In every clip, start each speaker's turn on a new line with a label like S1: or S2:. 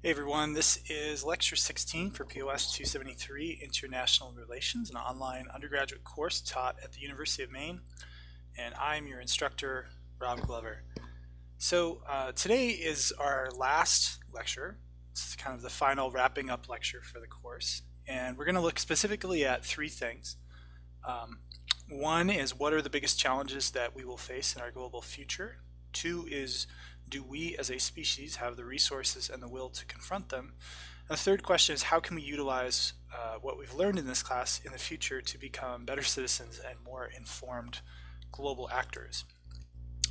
S1: Hey everyone, this is lecture 16 for POS 273, International Relations, an online undergraduate course taught at the University of Maine, and I'm your instructor, Rob Glover. So today is our last lecture. It's kind of the final wrapping up lecture for the course, and we're going to look specifically at three things. One is, what are the biggest challenges that we will face in our global future? Two is, do we as a species have the resources and the will to confront them? And the third question is, how can we utilize what we've learned in this class in the future to become better citizens and more informed global actors?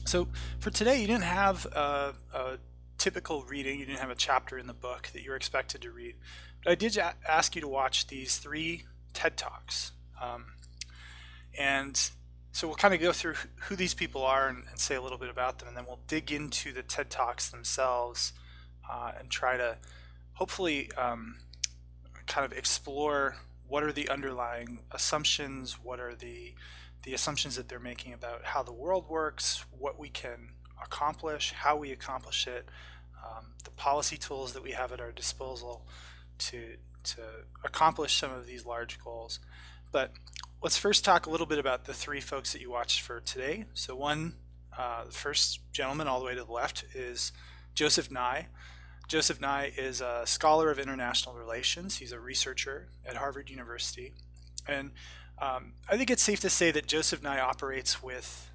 S1: So for today, you didn't have a typical reading. You didn't have a chapter in the book that you were expected to read. But I did ask you to watch these three TED Talks. And so we'll kind of go through who these people are and say a little bit about them, and then we'll dig into the TED Talks themselves and try to hopefully kind of explore what are the underlying assumptions, what are the assumptions that they're making about how the world works, what we can accomplish, how we accomplish it, the policy tools that we have at our disposal to accomplish some of these large goals. But let's first talk a little bit about the three folks that you watched for today. So the first gentleman all the way to the left is Joseph Nye. Joseph Nye is a scholar of international relations. He's a researcher at Harvard University. And I think it's safe to say that Joseph Nye operates with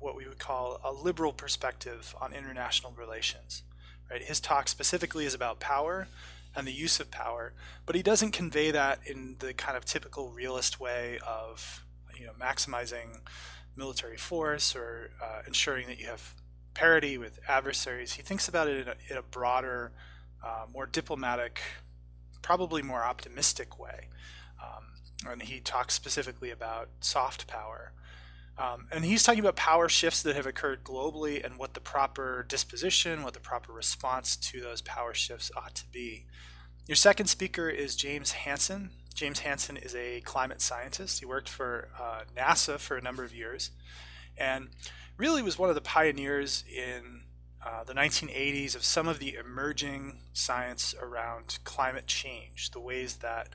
S1: what we would call a liberal perspective on international relations. Right? His talk specifically is about power and the use of power, but he doesn't convey that in the kind of typical realist way of maximizing military force or ensuring that you have parity with adversaries. He thinks about it in a broader, more diplomatic, probably more optimistic way. And he talks specifically about soft power. And he's talking about power shifts that have occurred globally and what the proper disposition, what the proper response to those power shifts ought to be. Your second speaker is James Hansen. James Hansen is a climate scientist. He worked for NASA for a number of years and really was one of the pioneers in the 1980s of some of the emerging science around climate change, the ways that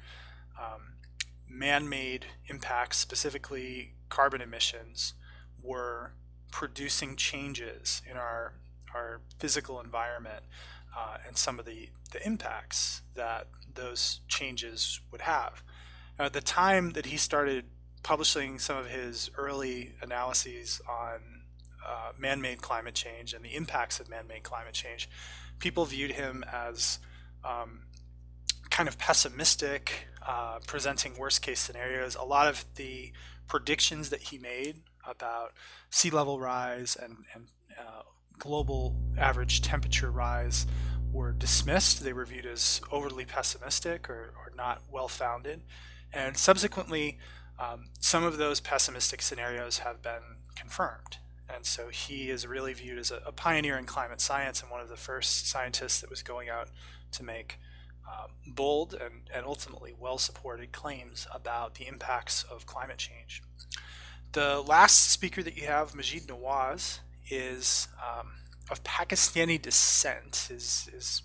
S1: man-made impacts, specifically carbon emissions, were producing changes in our physical environment and some of the impacts that those changes would have. Now, at the time that he started publishing some of his early analyses on man-made climate change and the impacts of man-made climate change, people viewed him as kind of pessimistic, presenting worst-case scenarios. A lot of the predictions that he made about sea level rise and global average temperature rise were dismissed. They were viewed as overly pessimistic or not well-founded. And subsequently, some of those pessimistic scenarios have been confirmed. And so he is really viewed as a pioneer in climate science and one of the first scientists that was going out to make bold and ultimately well-supported claims about the impacts of climate change. The last speaker that you have, Majid Nawaz, is of Pakistani descent. His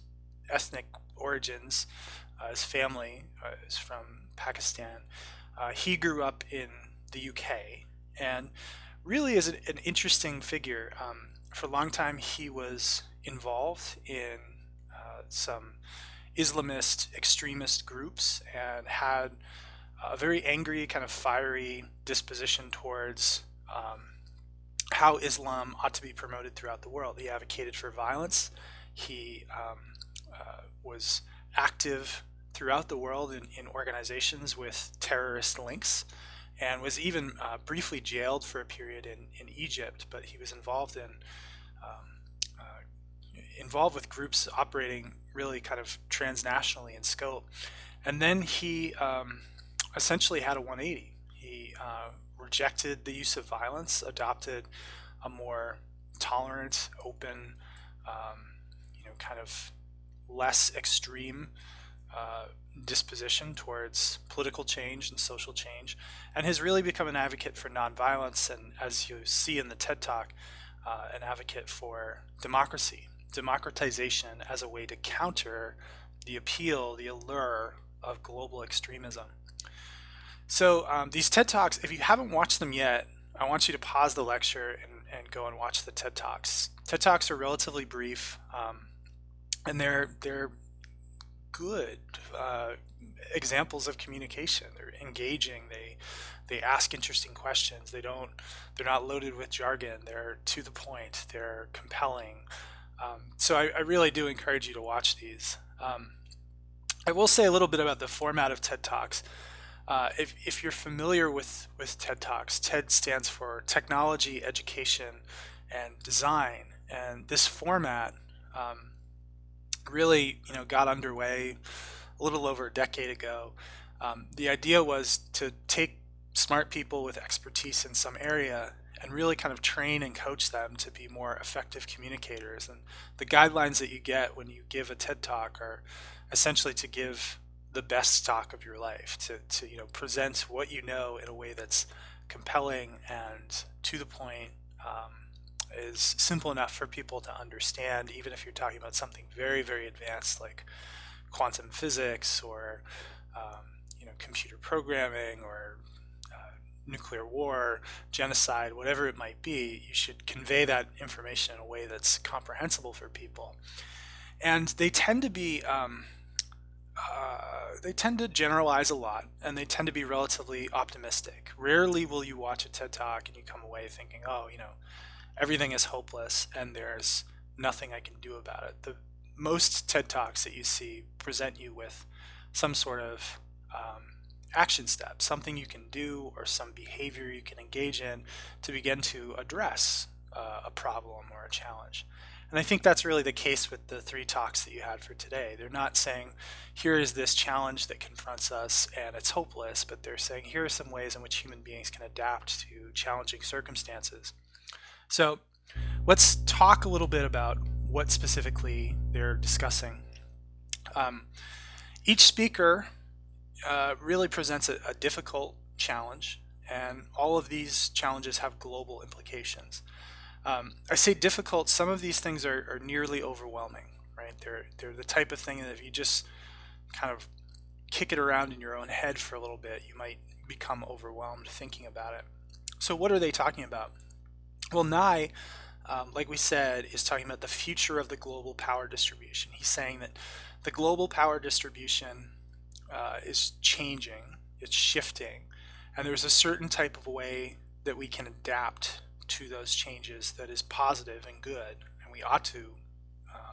S1: ethnic origins, his family is from Pakistan. He grew up in the UK and really is an interesting figure. For a long time, he was involved in some Islamist extremist groups and had a very angry, kind of fiery disposition towards how Islam ought to be promoted throughout the world. He advocated for violence. He was active throughout the world in organizations with terrorist links and was even briefly jailed for a period in Egypt, but he was involved with groups operating really kind of transnationally in scope. And then he essentially had a 180. He rejected the use of violence, adopted a more tolerant, open, kind of less extreme disposition towards political change and social change, and has really become an advocate for nonviolence, and as you see in the TED Talk, an advocate for democracy democratization as a way to counter the appeal, the allure of global extremism. So these TED Talks, if you haven't watched them yet, I want you to pause the lecture and go and watch the TED Talks. TED Talks are relatively brief, and they're good examples of communication. They're engaging. They ask interesting questions. They're not loaded with jargon. They're to the point. They're compelling. So I really do encourage you to watch these. I will say a little bit about the format of TED Talks. If you're familiar with TED Talks, TED stands for Technology, Education, and Design, and this format really, got underway a little over a decade ago. The idea was to take smart people with expertise in some area and really kind of train and coach them to be more effective communicators. And the guidelines that you get when you give a TED Talk are essentially to give the best talk of your life, to present what you know in a way that's compelling and to the point, is simple enough for people to understand, even if you're talking about something very, very advanced like quantum physics or computer programming or nuclear war, genocide, whatever it might be. You should convey that information in a way that's comprehensible for people. And they tend to be they tend to generalize a lot, and they tend to be relatively optimistic. Rarely will you watch a TED Talk and you come away thinking, oh, everything is hopeless and there's nothing I can do about it. The most TED Talks that you see present you with some sort of action step, something you can do or some behavior you can engage in to begin to address a problem or a challenge. And I think that's really the case with the 3 talks that you had for today. They're not saying, here is this challenge that confronts us and it's hopeless, but they're saying, here are some ways in which human beings can adapt to challenging circumstances. So let's talk a little bit about what specifically they're discussing. Each speaker really presents a difficult challenge, and all of these challenges have global implications. I say difficult. Some of these things are nearly overwhelming, right? They're the type of thing that if you just kind of kick it around in your own head for a little bit, you might become overwhelmed thinking about it. So what are they talking about? Well, Nye, like we said, is talking about the future of the global power distribution. He's saying that the global power distribution is changing, it's shifting, and there's a certain type of way that we can adapt to those changes that is positive and good, and we ought to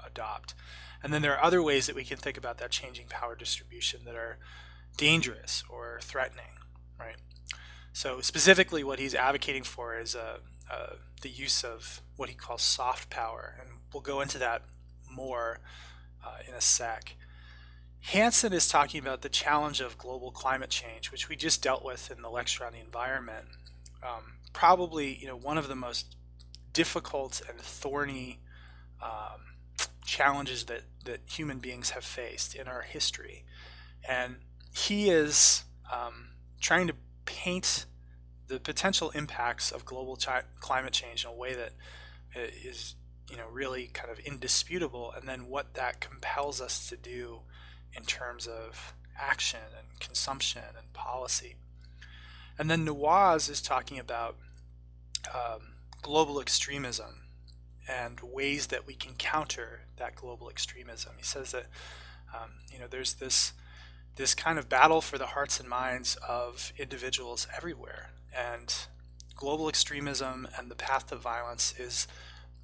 S1: adopt. And then there are other ways that we can think about that changing power distribution that are dangerous or threatening, right? So specifically what he's advocating for is the use of what he calls soft power, and we'll go into that more in a sec. Hansen is talking about the challenge of global climate change, which we just dealt with in the lecture on the environment. Probably, one of the most difficult and thorny challenges that human beings have faced in our history. And he is trying to paint the potential impacts of global climate change in a way that is, really kind of indisputable, and then what that compels us to do in terms of action and consumption and policy. And then Nawaz is talking about global extremism and ways that we can counter that global extremism. He says that there's this kind of battle for the hearts and minds of individuals everywhere, and global extremism and the path to violence is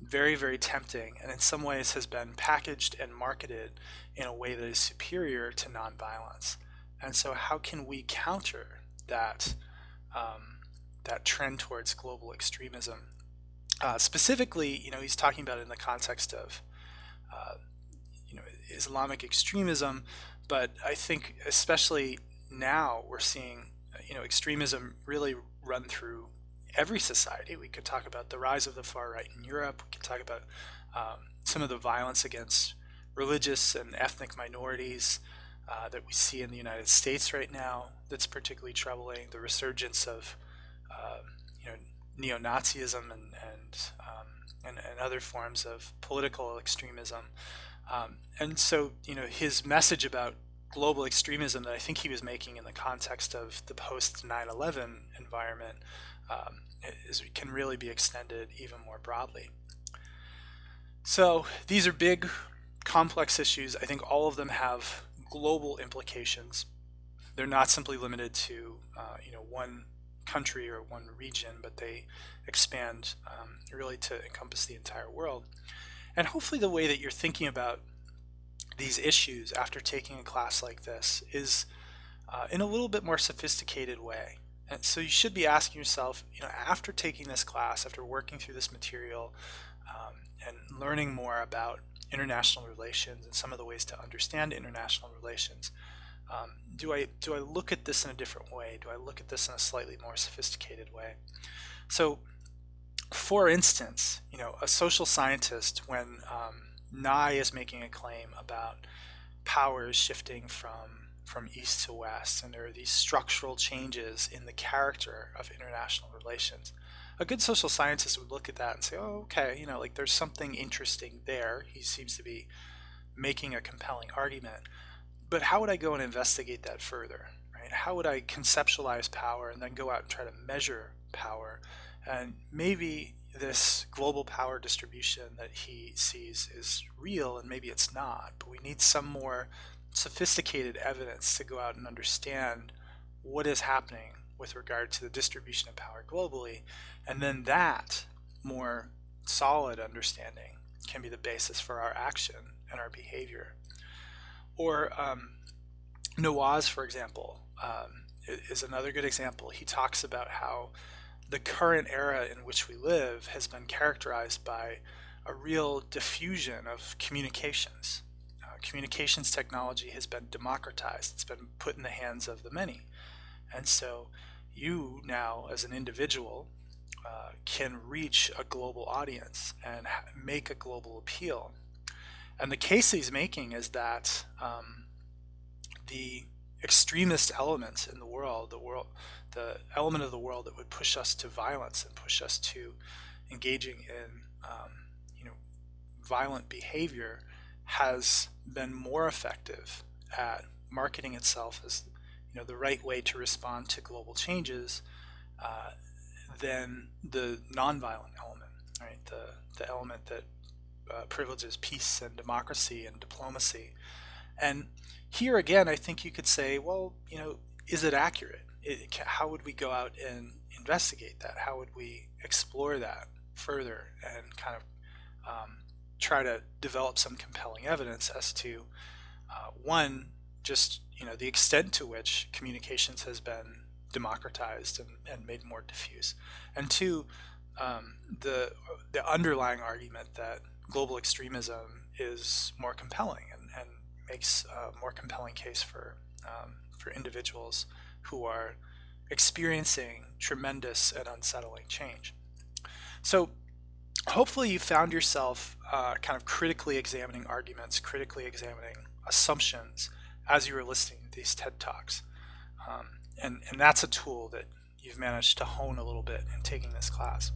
S1: very, very tempting, and in some ways has been packaged and marketed in a way that is superior to nonviolence. And so how can we counter that trend towards global extremism? Specifically, he's talking about it in the context of Islamic extremism, but I think especially now we're seeing extremism really run through every society. We could talk about the rise of the far right in Europe. We could talk about some of the violence against religious and ethnic minorities that we see in the United States right now. That's particularly troubling. The resurgence of neo-Nazism and and other forms of political extremism. And so, his message about global extremism that I think he was making in the context of the post 9/11 environment can really be extended even more broadly. So these are big, complex issues. I think all of them have global implications. They're not simply limited to one country or one region, but they expand really to encompass the entire world. And hopefully the way that you're thinking about these issues after taking a class like this is in a little bit more sophisticated way. And so you should be asking yourself, after taking this class, after working through this material, and learning more about international relations and some of the ways to understand international relations, do I look at this in a different way? Do I look at this in a slightly more sophisticated way? So, for instance, a social scientist, when Nye is making a claim about powers shifting from east to west, and there are these structural changes in the character of international relations, a good social scientist would look at that and say, oh, okay, like there's something interesting there. He seems to be making a compelling argument. But how would I go and investigate that further, right? How would I conceptualize power and then go out and try to measure power? And maybe this global power distribution that he sees is real, and maybe it's not, but we need some more sophisticated evidence to go out and understand what is happening with regard to the distribution of power globally, and then that more solid understanding can be the basis for our action and our behavior. Or Nawaz, for example, is another good example. He talks about how the current era in which we live has been characterized by a real diffusion of communications. Communications technology has been democratized. It's been put in the hands of the many. And so you now, as an individual, can reach a global audience and make a global appeal. And the case he's making is that the extremist elements in the world, the element of the world that would push us to violence and push us to engaging in violent behavior, has been more effective at marketing itself as the right way to respond to global changes than the nonviolent element, right? The element that privileges peace and democracy and diplomacy. And here again, I think you could say, well, is it accurate? How would we go out and investigate that? How would we explore that further and kind of try to develop some compelling evidence as to one, just the extent to which communications has been democratized and made more diffuse, and two, the underlying argument that global extremism is more compelling and makes a more compelling case for individuals who are experiencing tremendous and unsettling change. So hopefully you found yourself kind of critically examining arguments, critically examining assumptions as you were listening to these TED Talks. And that's a tool that you've managed to hone a little bit in taking this class.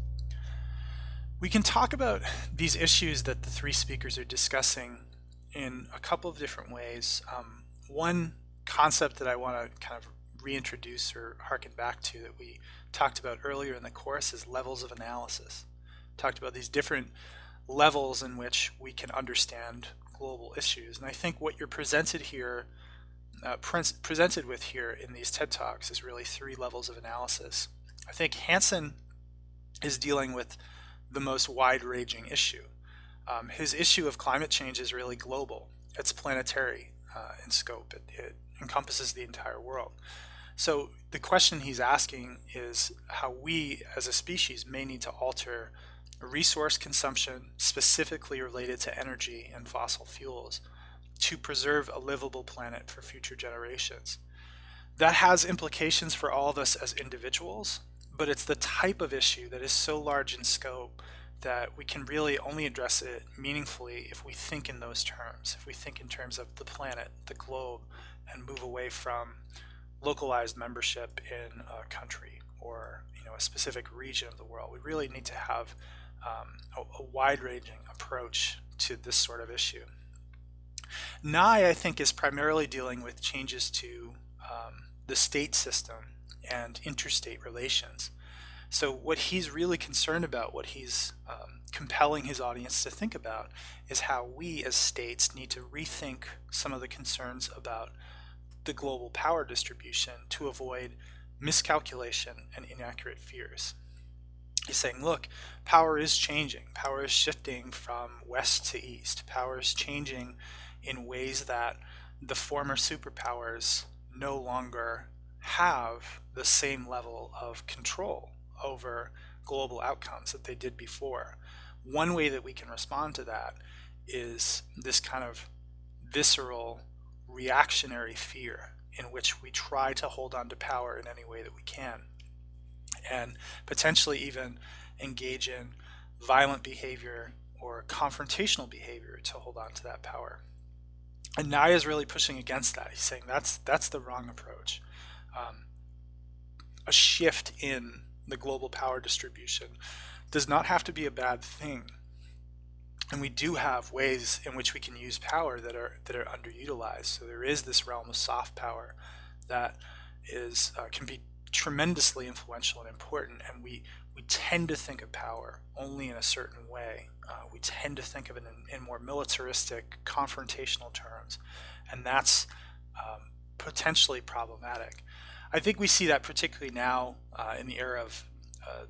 S1: We can talk about these issues that the three speakers are discussing in a couple of different ways. One concept that I want to kind of reintroduce or harken back to that we talked about earlier in the course is levels of analysis. Talked about these different levels in which we can understand global issues. And I think what you're presented with here in these TED Talks is really three levels of analysis. I think Hansen is dealing with the most wide-ranging issue. His issue of climate change is really global. It's planetary in scope. It encompasses the entire world. So the question he's asking is how we as a species may need to alter resource consumption specifically related to energy and fossil fuels to preserve a livable planet for future generations. That has implications for all of us as individuals, but it's the type of issue that is so large in scope that we can really only address it meaningfully if we think in those terms, if we think in terms of the planet, the globe, and move away from localized membership in a country or a specific region of the world. We really need to have a wide-ranging approach to this sort of issue. Nye, I think, is primarily dealing with changes to the state system and interstate relations. So what he's really concerned about, what he's compelling his audience to think about, is how we as states need to rethink some of the concerns about the global power distribution to avoid miscalculation and inaccurate fears. He's saying, look, power is changing. Power is shifting from west to east. Power is changing in ways that the former superpowers no longer have the same level of control over global outcomes that they did before. One way that we can respond to that is this kind of visceral reactionary fear in which we try to hold on to power in any way that we can, and potentially even engage in violent behavior or confrontational behavior to hold on to that power. And Nye is really pushing against that. He's saying that's the wrong approach. A shift in the global power distribution does not have to be a bad thing. And we do have ways in which we can use power that are underutilized. So there is this realm of soft power that is can be tremendously influential and important, and we tend to think of power only in a certain way. We tend to think of it in more militaristic, confrontational terms, and that's potentially problematic. I think we see that particularly now in the era of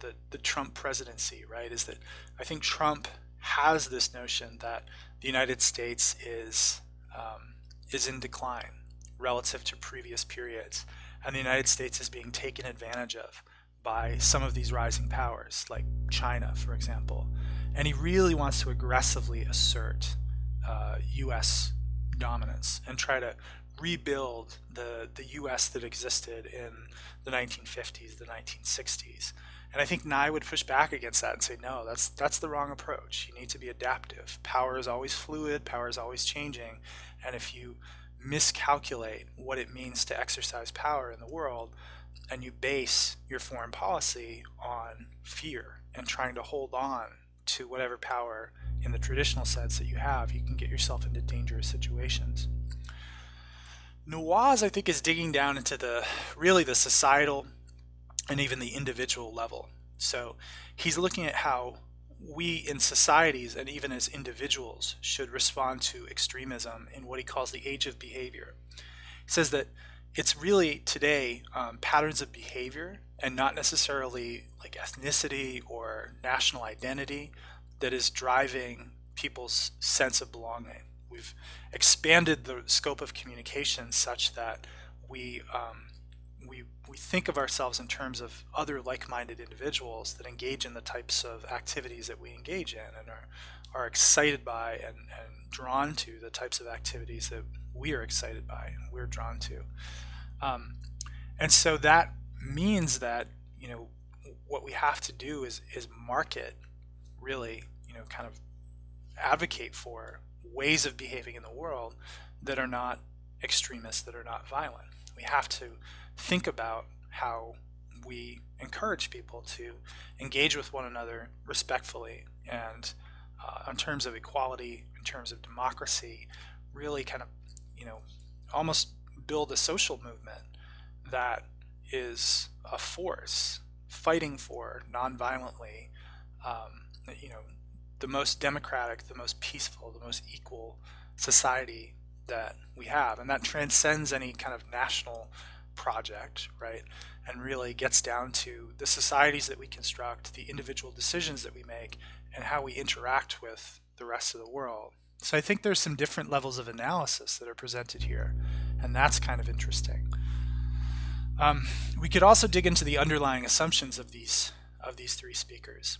S1: the Trump presidency, right? Is that I think Trump has this notion that the United States is in decline relative to previous periods, and the United States is being taken advantage of by some of these rising powers, like China, for example. And he really wants to aggressively assert U.S. dominance and try to rebuild the U.S. that existed in the 1950s, the 1960s. And I think Nye would push back against that and say, no, that's the wrong approach. You need to be adaptive. Power is always fluid. Power is always changing. And if you miscalculate what it means to exercise power in the world, and you base your foreign policy on fear and trying to hold on to whatever power in the traditional sense that you have, you can get yourself into dangerous situations. Nawaz, I think, is digging down into the societal and even the individual level. So he's looking at how we in societies and even as individuals should respond to extremism in what he calls the age of behavior. He says that it's really today patterns of behavior and not necessarily like ethnicity or national identity that is driving people's sense of belonging. We've expanded the scope of communication such that we think of ourselves in terms of other like-minded individuals that engage in the types of activities that we engage in and are excited by and drawn to the types of activities that we are excited by and we're drawn to. And so that means that, what we have to do is market, really, kind of advocate for ways of behaving in the world that are not extremist, that are not violent. We have to think about how we encourage people to engage with one another respectfully and in terms of equality, in terms of democracy, really kind of, almost build a social movement that is a force fighting for nonviolently, the most democratic, the most peaceful, the most equal society that we have. And that transcends any kind of national project, right? And really gets down to the societies that we construct, the individual decisions that we make, and how we interact with the rest of the world. So I think there's some different levels of analysis that are presented here, and that's kind of interesting. We could also dig into the underlying assumptions of these three speakers.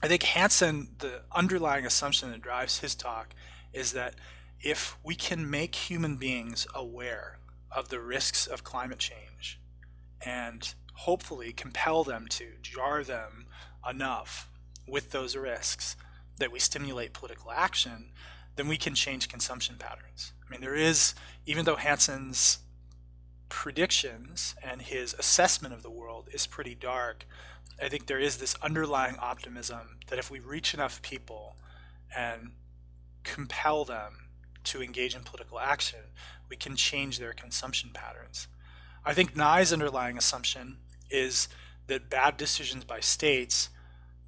S1: I think Hansen, the underlying assumption that drives his talk is that if we can make human beings aware of the risks of climate change and hopefully compel them to jar them enough with those risks that we stimulate political action, then we can change consumption patterns. I mean, there is, even though Hansen's predictions and his assessment of the world is pretty dark, I think there is this underlying optimism that if we reach enough people and compel them to engage in political action, we can change their consumption patterns. I think Nye's underlying assumption is that bad decisions by states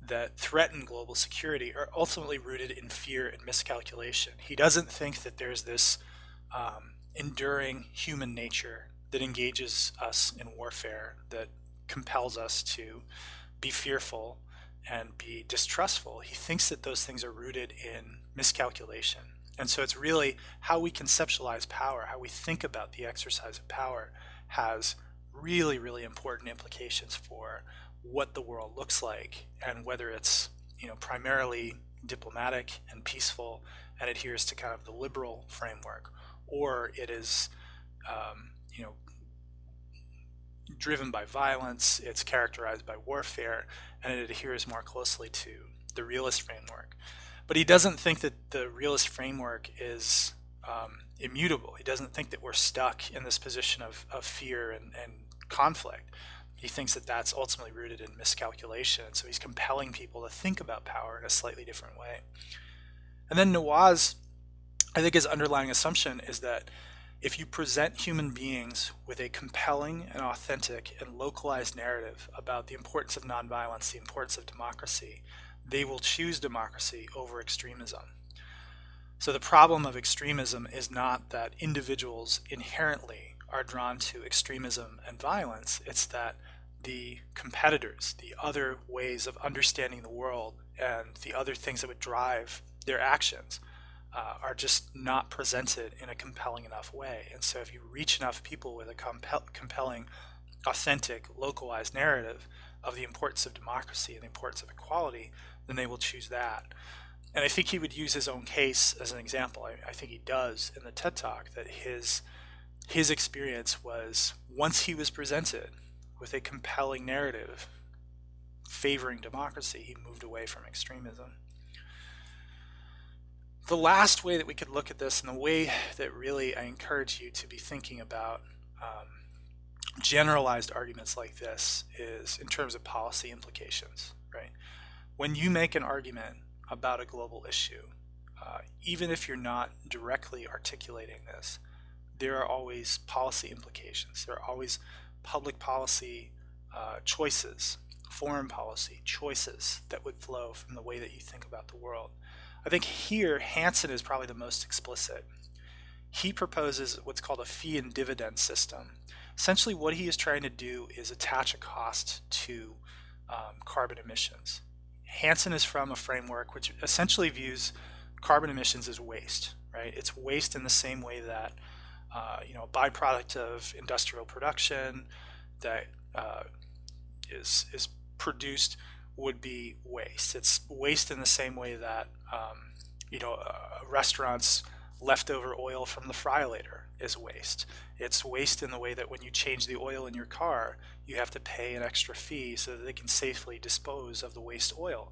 S1: that threaten global security are ultimately rooted in fear and miscalculation. He doesn't think that there's this enduring human nature that engages us in warfare, that compels us to be fearful and be distrustful. He thinks that those things are rooted in miscalculation. And so it's really how we conceptualize power, how we think about the exercise of power has really, really important implications for what the world looks like and whether it's, primarily diplomatic and peaceful and adheres to kind of the liberal framework, or it is, you know, driven by violence, it's characterized by warfare, and it adheres more closely to the realist framework. But he doesn't think that the realist framework is immutable. He doesn't think that we're stuck in this position of fear and conflict. He thinks that that's ultimately rooted in miscalculation. So he's compelling people to think about power in a slightly different way. And then Nawaz, I think his underlying assumption is that if you present human beings with a compelling and authentic and localized narrative about the importance of nonviolence, the importance of democracy, they will choose democracy over extremism. So the problem of extremism is not that individuals inherently are drawn to extremism and violence. It's that the competitors, the other ways of understanding the world and the other things that would drive their actions are just not presented in a compelling enough way. And so if you reach enough people with a compelling, authentic, localized narrative of the importance of democracy and the importance of equality, then they will choose that. And I think he would use his own case as an example. I think he does in the TED Talk, that his experience was once he was presented with a compelling narrative favoring democracy, he moved away from extremism. The last way that we could look at this, and the way that really I encourage you to be thinking about generalized arguments like this, is in terms of policy implications, right? When you make an argument about a global issue, even if you're not directly articulating this, there are always policy implications. There are always public policy choices, foreign policy choices that would flow from the way that you think about the world. I think here Hansen is probably the most explicit. He proposes what's called a fee and dividend system. Essentially what he is trying to do is attach a cost to carbon emissions. Hansen is from a framework which essentially views carbon emissions as waste, right? It's waste in the same way that a byproduct of industrial production that is produced would be waste. It's waste in the same way that a restaurant's leftover oil from the fry later is waste. It's waste in the way that when you change the oil in your car, you have to pay an extra fee so that they can safely dispose of the waste oil.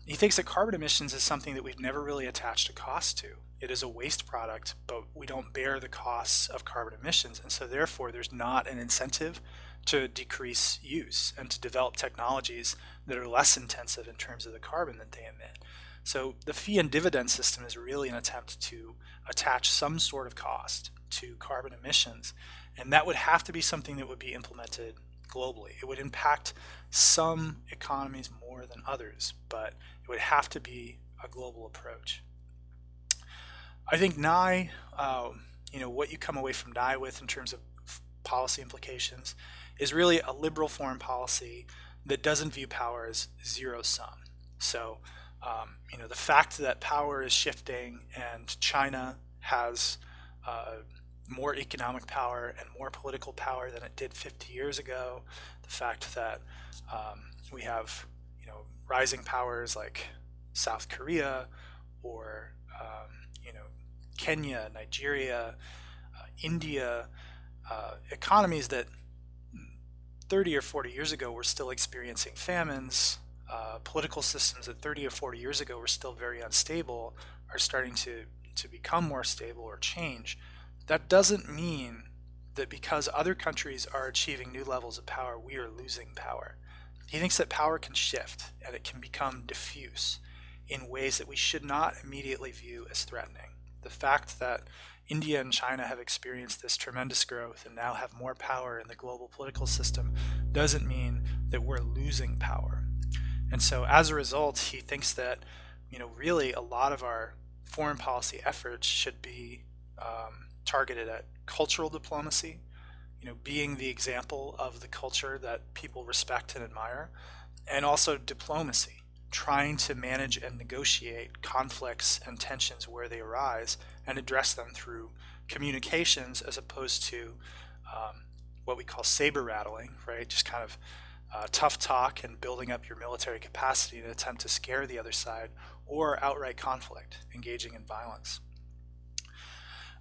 S1: He thinks that carbon emissions is something that we've never really attached a cost to. It is a waste product, but we don't bear the costs of carbon emissions, and so therefore there's not an incentive to decrease use and to develop technologies that are less intensive in terms of the carbon that they emit. So the fee and dividend system is really an attempt to attach some sort of cost to carbon emissions, and that would have to be something that would be implemented globally. It would impact some economies more than others, but it would have to be a global approach. I think Nye, what you come away from Nye with in terms of policy implications is really a liberal foreign policy that doesn't view power as zero sum. So, the fact that power is shifting and China has more economic power and more political power than it did 50 years ago, the fact that we have rising powers like South Korea or Kenya, Nigeria, India, economies that 30 or 40 years ago were still experiencing famines, political systems that 30 or 40 years ago were still very unstable are starting to become more stable or change. That doesn't mean that because other countries are achieving new levels of power, we are losing power. He thinks that power can shift and it can become diffuse in ways that we should not immediately view as threatening. The fact that India and China have experienced this tremendous growth and now have more power in the global political system doesn't mean that we're losing power. And so as a result, he thinks that, really a lot of our foreign policy efforts should be targeted at cultural diplomacy, being the example of the culture that people respect and admire, and also diplomacy, trying to manage and negotiate conflicts and tensions where they arise and address them through communications as opposed to what we call saber rattling, right? Just kind of tough talk and building up your military capacity in an attempt to scare the other side, or outright conflict, engaging in violence.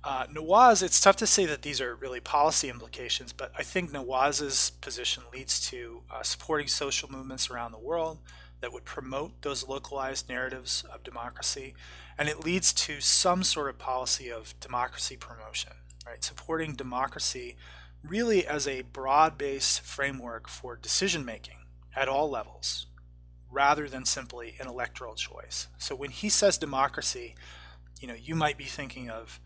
S1: Nawaz, it's tough to say that these are really policy implications, but I think Nawaz's position leads to supporting social movements around the world that would promote those localized narratives of democracy, and it leads to some sort of policy of democracy promotion, right? Supporting democracy really as a broad-based framework for decision-making at all levels, rather than simply an electoral choice. So when he says democracy, you might be thinking of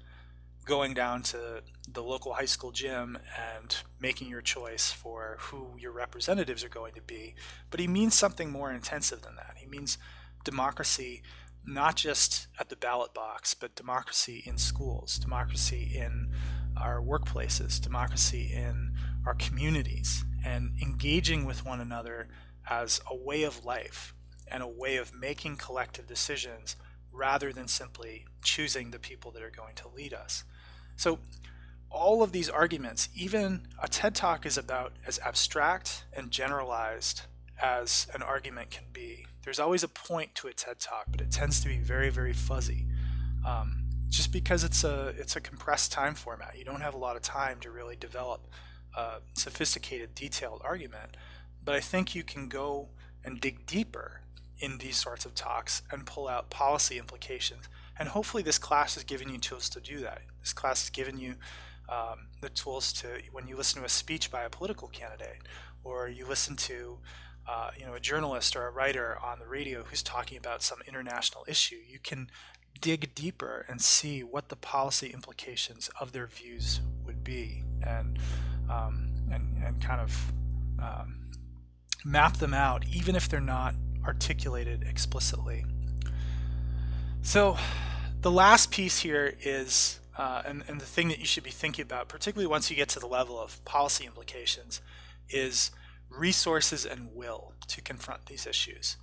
S1: going down to the local high school gym and making your choice for who your representatives are going to be. But he means something more intensive than that. He means democracy not just at the ballot box, but democracy in schools, democracy in our workplaces, democracy in our communities, and engaging with one another as a way of life and a way of making collective decisions rather than simply choosing the people that are going to lead us. So all of these arguments, even a TED Talk, is about as abstract and generalized as an argument can be. There's always a point to a TED Talk, but it tends to be very, very fuzzy. Just because it's a compressed time format. You don't have a lot of time to really develop a sophisticated, detailed argument. But I think you can go and dig deeper in these sorts of talks and pull out policy implications. And hopefully this class has given you tools to do that. This class has given you the tools to, when you listen to a speech by a political candidate, or you listen to a journalist or a writer on the radio who's talking about some international issue, you can dig deeper and see what the policy implications of their views would be, and kind of map them out, even if they're not articulated explicitly. So the last piece here is, and the thing that you should be thinking about, particularly once you get to the level of policy implications, is resources and will to confront these issues.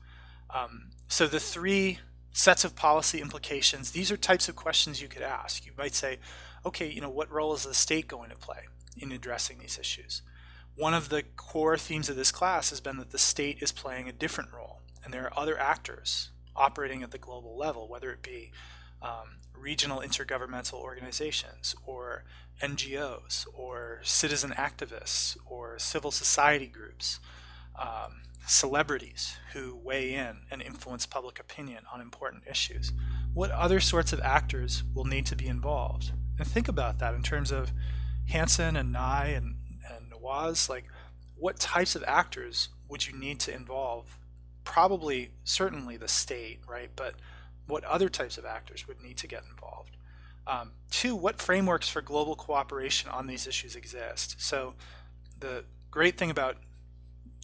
S1: So the three sets of policy implications, these are types of questions you could ask. You might say, okay, what role is the state going to play in addressing these issues? One of the core themes of this class has been that the state is playing a different role, and there are other actors operating at the global level, whether it be regional intergovernmental organizations, or NGOs, or citizen activists, or civil society groups, celebrities who weigh in and influence public opinion on important issues. What other sorts of actors will need to be involved? And think about that in terms of Hansen and Nye and Nawaz. Like, what types of actors would you need to involve? Probably, certainly the state, right? But what other types of actors would need to get involved? Two, what frameworks for global cooperation on these issues exist? So the great thing about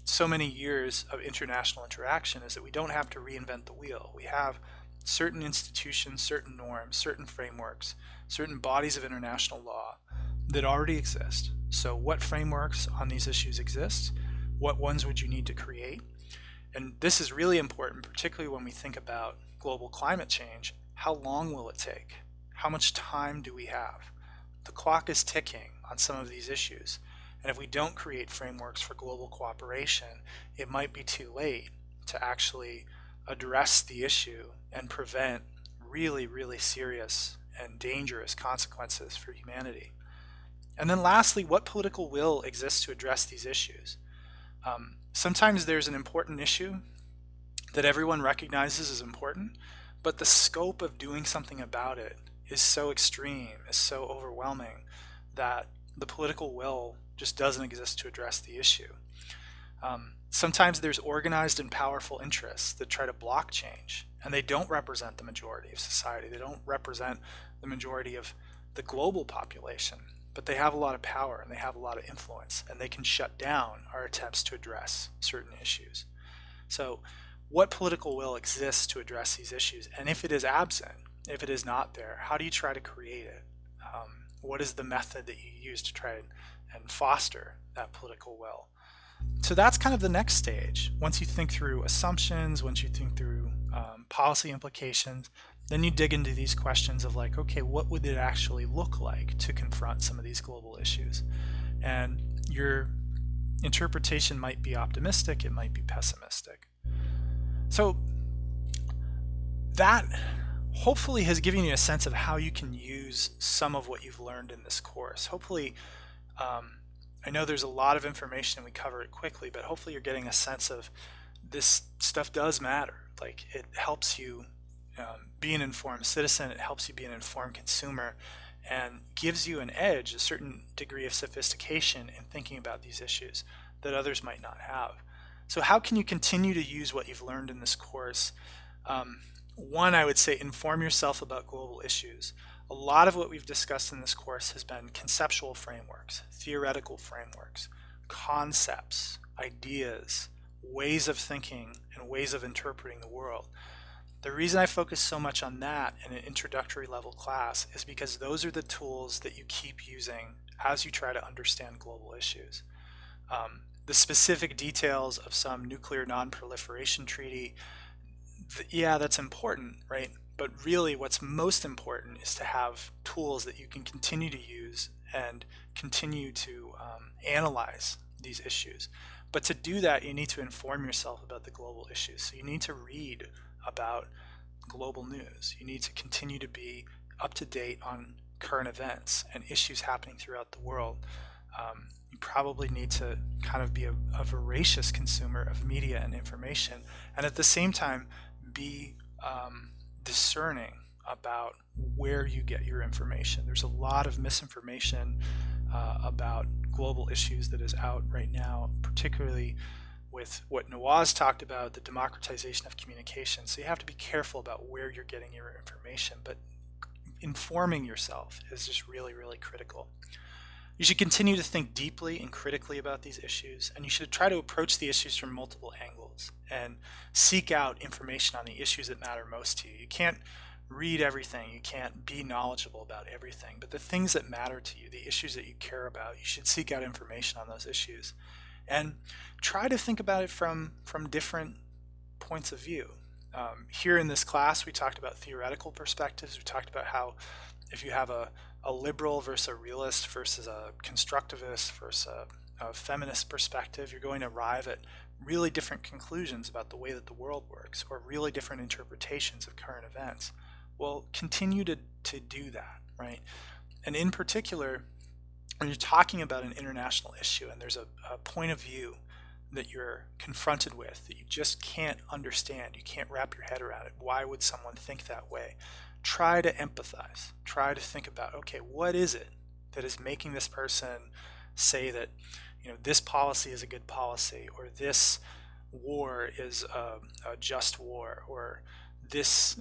S1: so many years of international interaction is that we don't have to reinvent the wheel. We have certain institutions, certain norms, certain frameworks, certain bodies of international law that already exist. So what frameworks on these issues exist? What ones would you need to create? And this is really important, particularly when we think about global climate change. How long will it take? How much time do we have? The clock is ticking on some of these issues. And if we don't create frameworks for global cooperation, it might be too late to actually address the issue and prevent really, really serious and dangerous consequences for humanity. And then lastly, what political will exists to address these issues? Sometimes there's an important issue that everyone recognizes as important, but the scope of doing something about it is so extreme, is so overwhelming, that the political will just doesn't exist to address the issue. Sometimes there's organized and powerful interests that try to block change, and they don't represent the majority of society. They don't represent the majority of the global population, but they have a lot of power and they have a lot of influence, and they can shut down our attempts to address certain issues. So, what political will exists to address these issues? And if it is absent, if it is not there, how do you try to create it? What is the method that you use to try and foster that political will? So that's kind of the next stage. Once you think through assumptions, once you think through policy implications, then you dig into these questions of like, okay, what would it actually look like to confront some of these global issues? And your interpretation might be optimistic, it might be pessimistic. So that hopefully has given you a sense of how you can use some of what you've learned in this course. Hopefully, I know there's a lot of information and we cover it quickly, but hopefully you're getting a sense of this stuff does matter. Like, it helps you be an informed citizen, it helps you be an informed consumer, and gives you an edge, a certain degree of sophistication in thinking about these issues that others might not have. So how can you continue to use what you've learned in this course? One, I would say inform yourself about global issues. A lot of what we've discussed in this course has been conceptual frameworks, theoretical frameworks, concepts, ideas, ways of thinking, and ways of interpreting the world. The reason I focus so much on that in an introductory level class is because those are the tools that you keep using as you try to understand global issues. The specific details of some nuclear non-proliferation treaty, yeah, that's important, right? But really what's most important is to have tools that you can continue to use and continue to analyze these issues. But to do that, you need to inform yourself about the global issues. So you need to read about global news. You need to continue to be up to date on current events and issues happening throughout the world. You probably need to kind of be a voracious consumer of media and information, and at the same time be discerning about where you get your information. There's a lot of misinformation about global issues that is out right now, particularly with what Nawaz talked about, the democratization of communication. So you have to be careful about where you're getting your information, but informing yourself is just really, really critical. You should continue to think deeply and critically about these issues, and you should try to approach the issues from multiple angles and seek out information on the issues that matter most to you. You can't read everything, you can't be knowledgeable about everything, but the things that matter to you, the issues that you care about, you should seek out information on those issues and try to think about it from different points of view. Here in this class, we talked about theoretical perspectives. We talked about how if you have a liberal versus a realist versus a constructivist versus a feminist perspective, you're going to arrive at really different conclusions about the way that the world works, or really different interpretations of current events. Well, continue to do that, right? And in particular, when you're talking about an international issue and there's a point of view that you're confronted with that you just can't understand, you can't wrap your head around it, why would someone think that way? Try to empathize. Try to think about, okay, what is it that is making this person say that, this policy is a good policy, or this war is a just war, or this,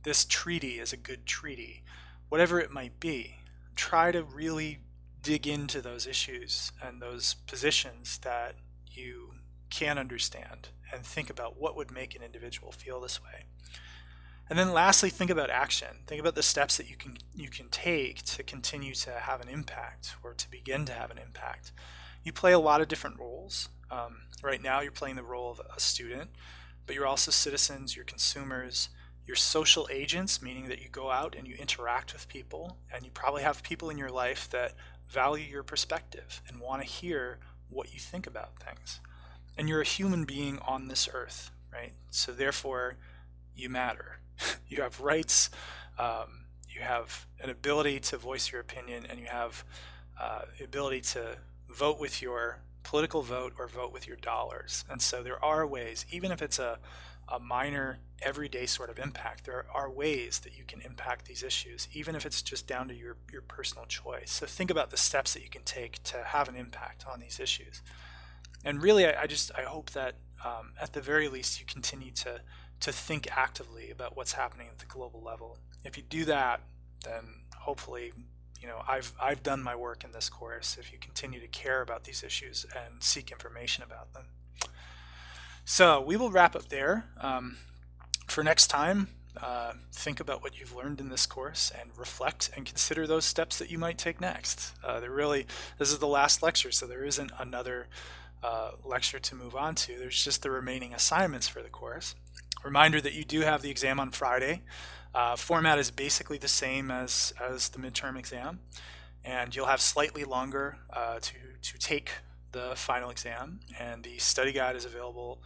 S1: this treaty is a good treaty, whatever it might be. Try to really dig into those issues and those positions that you can understand and think about what would make an individual feel this way. And then lastly, think about action. Think about the steps that you can take to continue to have an impact, or to begin to have an impact. You play a lot of different roles. Right now you're playing the role of a student, but you're also citizens, you're consumers, you're social agents, meaning that you go out and you interact with people, and you probably have people in your life that value your perspective and want to hear what you think about things. And you're a human being on this earth, right? So therefore, you matter. You have rights, you have an ability to voice your opinion, and you have the ability to vote with your political vote or vote with your dollars. And so there are ways, even if it's a a minor everyday sort of impact. There are ways that you can impact these issues, even if it's just down to your personal choice. So think about the steps that you can take to have an impact on these issues. And really, I hope that at the very least you continue to think actively about what's happening at the global level. If you do that, then hopefully, I've done my work in this course. If you continue to care about these issues and seek information about them. So we will wrap up there. For next time, think about what you've learned in this course and reflect and consider those steps that you might take next. This is the last lecture, so there isn't another lecture to move on to. There's just the remaining assignments for the course. Reminder that you do have the exam on Friday. Format is basically the same as the midterm exam, and you'll have slightly longer to take the final exam, and the study guide is available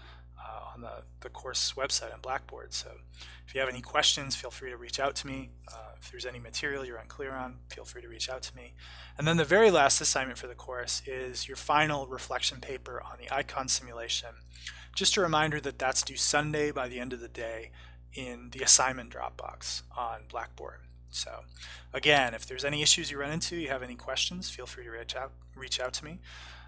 S1: on the course website on Blackboard. So if you have any questions, feel free to reach out to me. If there's any material you're unclear on, feel free to reach out to me. And then the very last assignment for the course is your final reflection paper on the icon simulation. Just a reminder that that's due Sunday by the end of the day in the assignment Dropbox on Blackboard. So again, if there's any issues you run into, you have any questions, feel free to reach out to me.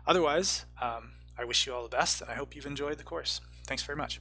S1: Otherwise, I wish you all the best, and I hope you've enjoyed the course. Thanks very much.